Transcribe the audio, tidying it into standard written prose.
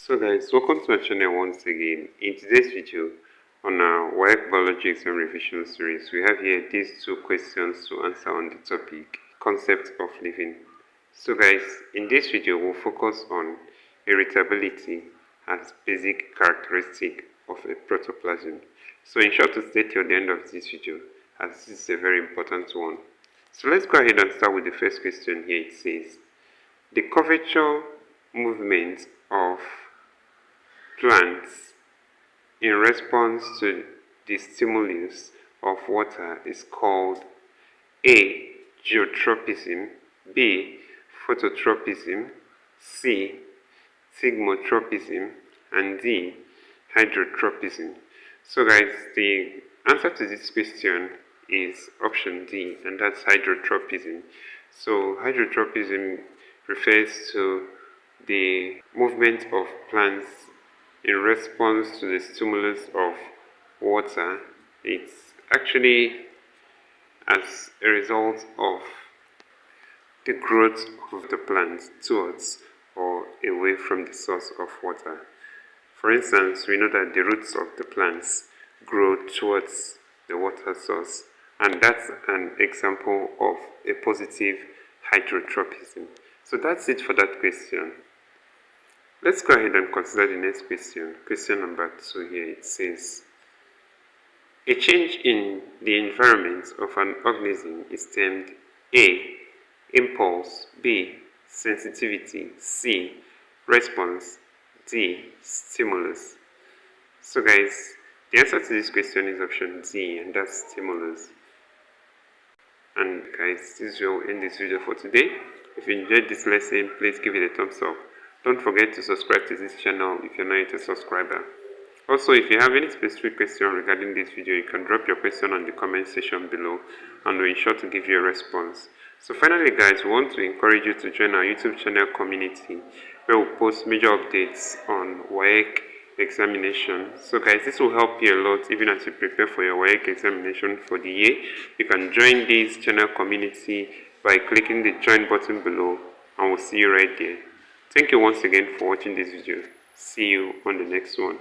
So guys, welcome to my channel once again. In today's video on our WAEC biology exam revision series, we have here these two questions to answer on the topic concept of living. So guys, in this video we'll focus on irritability as basic characteristic of a protoplasm. So in short, to stay till the end of this video, as this is a very important one. So let's go ahead and start with the first question here. It says the curvature movement of plants in response to the stimulus of water is called A. Geotropism, B. Phototropism, C. Thigmotropism, and D. Hydrotropism. So guys, the answer to this question is option D, and that's hydrotropism. So hydrotropism refers to the movement of plants in response to the stimulus of water. It's actually as a result of the growth of the plant towards or away from the source of water. For instance, we know that the roots of the plants grow towards the water source, and that's an example of a positive hydrotropism. So that's it for that question. Let's go ahead and consider the next question. Question number 2 here. It says, a change in the environment of an organism is termed A. Impulse, B. Sensitivity, C. Response, D. Stimulus. So guys, the answer to this question is option D, and that's stimulus. And guys, this will end this video for today. If you enjoyed this lesson, please give it a thumbs up. Don't forget to subscribe to this channel if you're not yet a subscriber. Also, if you have any specific question regarding this video, you can drop your question on the comment section below and we'll ensure to give you a response. So finally guys, we want to encourage you to join our YouTube channel community where we post major updates on WAEC examination. So guys, this will help you a lot even as you prepare for your WAEC examination for the year. You can join this channel community by clicking the join button below, and we'll see you right there. Thank you once again for watching this video. See you on the next one.